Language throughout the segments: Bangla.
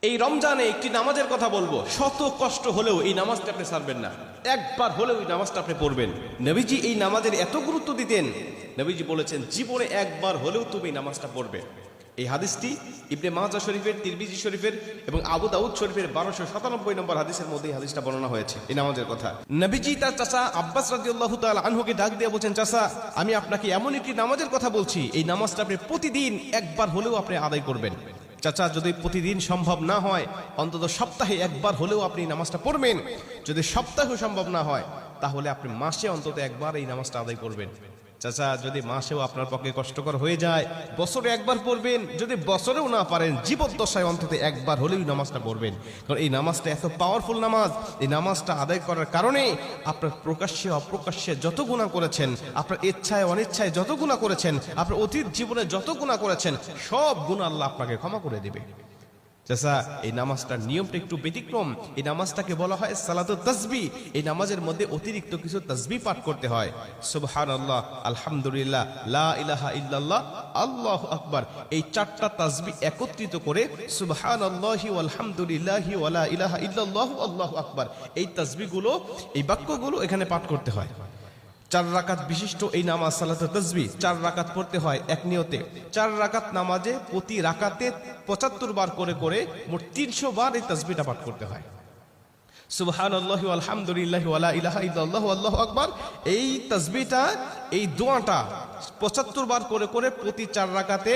এই রমজানে একটি নামাজের কথা বলবো, শত কষ্ট হলেও এই নামাজটা আপনি ছাড়বেন না, একবার হলেও এই নামাজটা আপনি পড়বেন। নবীজি এই নামাজের এত গুরুত্ব দিতেন, নবীজি বলেছেন জীবনে একবার হলেও তুমি এই নামাজটা পড়বে। এই হাদিসটি ইবনে মাজাহ শরীফের, তিরমিজি শরীফের এবং আবু দাউদ শরীফের 1297 নম্বর হাদিসের মধ্যে এই হাদিসটা বর্ণনা হয়েছে এই নামাজের কথা। নবীজি তার চাচা আব্বাস রাদিয়াল্লাহু তাআলা আনহুকে ডাক দিয়ে বলছেন, চাচা আমি আপনাকে এমন একটি নামাজের কথা বলছি, এই নামাজটা আপনি প্রতিদিন একবার হলেও আপনি আদায় করবেন। চাচা যদি প্রতিদিন সম্ভব না হয়, অন্তত সপ্তাহে একবার হলেও আপনি নামাজটা পড়বেন। যদি সপ্তাহে সম্ভব না হয়, তাহলে আপনি মাসে অন্তত একবার এই নামাজটা আদায় করবেন। চাচা যদি মাসেও আপনার পক্ষে কষ্টকর হয়ে যায়, বছরে একবার পড়বেন। যদি বছরেও না পারেন, জীবদ্দশায় অন্তত একবার হলেও নামাজটা পড়বেন। কারণ এই নামাজটা এত পাওয়ারফুল নামাজ। এই নামাজটা আদায় করার কারণে আপনার প্রকাশ্যে অপ্রকাশ্যে যত গুনাহ করেছেন, আপনার ইচ্ছায় অনিচ্ছায় যত গুনাহ করেছেন, আপনার অতীত জীবনে যত গুনাহ করেছেন, সব গুনাহ আল্লাহ আপনাকে ক্ষমা করে দিবে। চাচা এই নামাজটার নিয়মটা একটু ব্যতিক্রম। এই নামাজটাকে বলা হয় সালাতুত তাসবিহ। এই নামাজের মধ্যে অতিরিক্ত কিছু তাসবিহ পাঠ করতে হয়। সুবহানাল্লাহ, আলহামদুলিল্লাহ, লা ইলাহা ইল্লাল্লাহ, আল্লাহু আকবার। এই চারটা তাসবিহ একত্রিত করে সুবহানাল্লাহি ওয়াল হামদুলিল্লাহি ওয়া লা ইলাহা ইল্লাল্লাহু আল্লাহু আকবার, এই তাসবিহগুলো, এই বাক্যগুলো এখানে পাঠ করতে হয়। 4 রাকাত বিশিষ্ট এই নামাজ সালাতুত তাসবিহ 4 রাকাত পড়তে হয় এক নিয়তে। 4 রাকাত নামাজে প্রতি রাকাতে 75 বার করে করে মোট 300 বার এই তাসবিহটা পাঠ করতে হয়। সুবহানাল্লাহি ওয়াল হামদুলিল্লাহি ওয়া লা ইলাহা ইল্লাল্লাহু আল্লাহু আকবার, এই তাসবিহটা, এই দোয়াটা 75 বার করে করে প্রতি 4 রাকাতে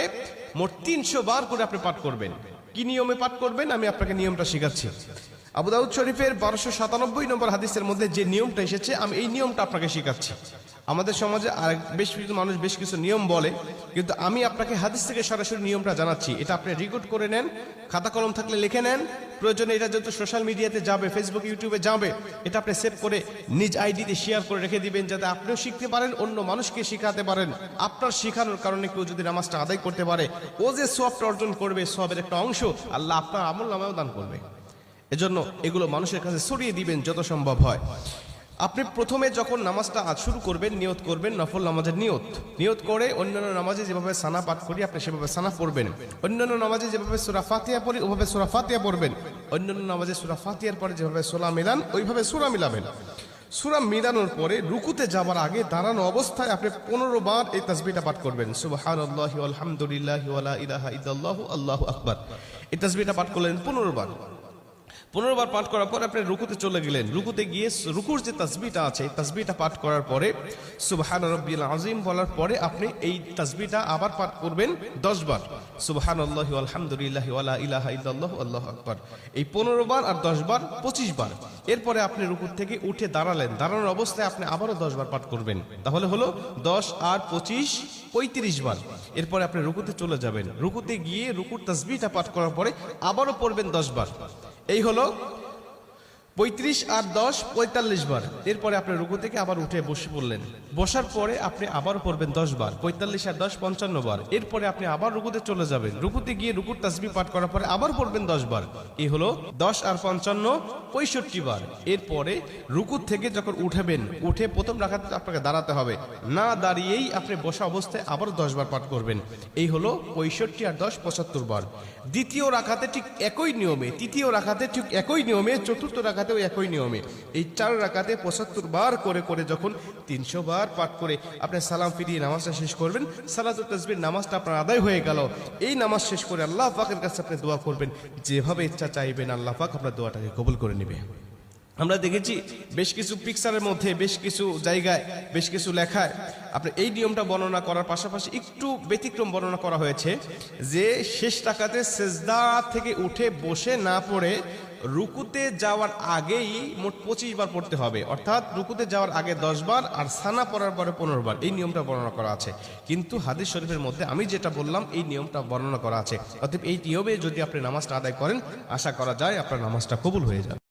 মোট 300 বার করে আপনি পাঠ করবেন। কি নিয়মে পাঠ করবেন আমি আপনাকে নিয়মটা শেখাচ্ছি। আবু দাউদ শরীফের 1297 নম্বর হাদিসের মধ্যে যে নিয়মটা এসেছে, আমি এই নিয়মটা আপনাকে শেখাচ্ছি। আমাদের সমাজে আর বেশ কিছু মানুষ বেশ কিছু নিয়ম বলে, কিন্তু আমি আপনাকে হাদিস থেকে সরাসরি নিয়মটা জানাচ্ছি। এটা আপনি রেকর্ড করে নেন, খাতা কলম থাকলে লিখে নেন। প্রয়োজনে এটা যত সোশ্যাল মিডিয়াতে যাবে, ফেসবুক ইউটিউবে যাবে, এটা আপনি সেভ করে নিজ আইডিতে শেয়ার করে রেখে দিবেন, যাতে আপনিও শিখতে পারেন, অন্য মানুষকে শেখাতে পারেন। আপনার শেখানোর কারণে কেউ যদি নামাজটা আদায় করতে পারে, ও যে সওয়াবটা অর্জন করবে, সওয়াবের একটা অংশ আল্লাহ আপনার আমলনামায়ও দান করবে। এজন্য এগুলো মানুষের কাছে ছড়িয়ে দিবেন যত সম্ভব হয়। আপনি প্রথমে যখন নামাজটা শুরু করবেন, নিয়ত করবেন, নফল নামাজের নিয়ত করে অন্যান্য নামাজে যেভাবে সানা পাঠ করি আপনি সেভাবে সানা পড়বেন। অন্যান্য নামাজে যেভাবে সূরা ফাতিহা পড়ি ওভাবে সূরা ফাতিহা পড়বেন। অন্যান্য নামাজে সূরা ফাতিহার পরে যেভাবে সূরা মিলান ওইভাবে সূরা মিলাবেন। সূরা মিলানোর পরে রুকুতে যাবার আগে দাঁড়ানো অবস্থায় আপনি 15 বার এই তাসবিহটা পাঠ করবেন। সুবহানাল্লাহি ওয়াল হামদুলিল্লাহি ওয়া লা ইলাহা ইল্লাল্লাহু আল্লাহু আকবার। এই তাসবিহটা পাঠ করলেন 15 বার। 15 বার পাঠ করার পর আপনি রুকুতে চলে গেলেন। রুকুতে গিয়ে রুকুর যে তাসবিহটা আছে, তাসবিহটা পাঠ করার পরে সুবহান রাব্বিল আযীম বলার পরে আপনি এই তাসবিহটা আবার পাঠ করবেন 10 বার। সুবহানাল্লাহি ওয়াল হামদুলিল্লাহি ওয়া লা ইলাহা ইল্লাল্লাহু আল্লাহু আকবার। এই 15 বার আর 10 বার 25 বার। এরপরে আপনি রুকু থেকে উঠে দাঁড়ালেন, দাঁড়ানোর অবস্থায় আপনি আবারও 10 বার পাঠ করবেন। তাহলে হলো 10 আর 25 35 বার। এরপরে আপনি রুকুতে চলে যাবেন। রুকুতে গিয়ে রুকুর তাসবিহটা পাঠ করার পরে আবারও পড়বেন 10 বার। এই হলো 35 আর 10 45 বার। এরপরে আপনি রুকু থেকে আবার উঠে বসে পড়লেন। বসার পরে আপনি আবার পড়বেন 10 বার। 45 আর 10 55 বার। এরপরে আপনি আবার রুকুতে চলে যাবেন। রুকুতে গিয়ে রুকুর তাসবিহ পাঠ করার পরে আবার পড়বেন 10 বার। এই হলো 10 আর 55 65 বার। এরপরে রুকু থেকে যখন উঠবেন, উঠে প্রথম রাকাতে আপনাকে দাঁড়াতে হবে, না দাঁড়িয়েই আপনি বসা অবস্থায় আবার 10 বার পাঠ করবেন। এই হলো 65 আর 10 75 বার। দ্বিতীয় রাকাতে ঠিক একই নিয়মে, তৃতীয় রাকাতে ঠিক একই নিয়মে, চতুর্থ রাকাতেও একই নিয়মে এই 4 রাকাতে 75 বার করে করে যখন 300 বার পাঠ করে আপনি সালাম ফিরিয়ে নামাজটা শেষ করবেন, সালাতুত তাসবিহ নামাজটা আপনার আদায় হয়ে গেল। এই নামাজ শেষ করে আল্লাহ পাকের কাছে আপনি দোয়া করবেন, যেভাবে ইচ্ছা চাইবেন আল্লাহ পাক আপনার দোয়াটাকে কবুল করে নেবে। আমরা দেখেছি বেশ কিছু পিকচারের মধ্যে, বেশ কিছু জায়গায়, বেশ কিছু লেখায় আপনি এই নিয়মটা বর্ণনা করার পাশাপাশি একটু ব্যতিক্রম বর্ণনা করা হয়েছে, যে শেষ রাকাতে সেজদা থেকে উঠে বসে না পড়ে রুকুতে যাওয়ার আগেই মোট 25 বার পড়তে হবে। অর্থাৎ রুকুতে যাওয়ার আগে 10 বার আর সানা পড়ার পরে 15 বার। এই নিয়মটা বর্ণনা করা আছে, কিন্তু হাদিস শরীফের মধ্যে আমি যেটা বললাম এই নিয়মটা বর্ণনা করা আছে। অতএব এই নিয়মে যদি আপনি নামাজটা আদায় করেন, আশা করা যায় আপনার নামাজটা কবুল হয়ে যাবে।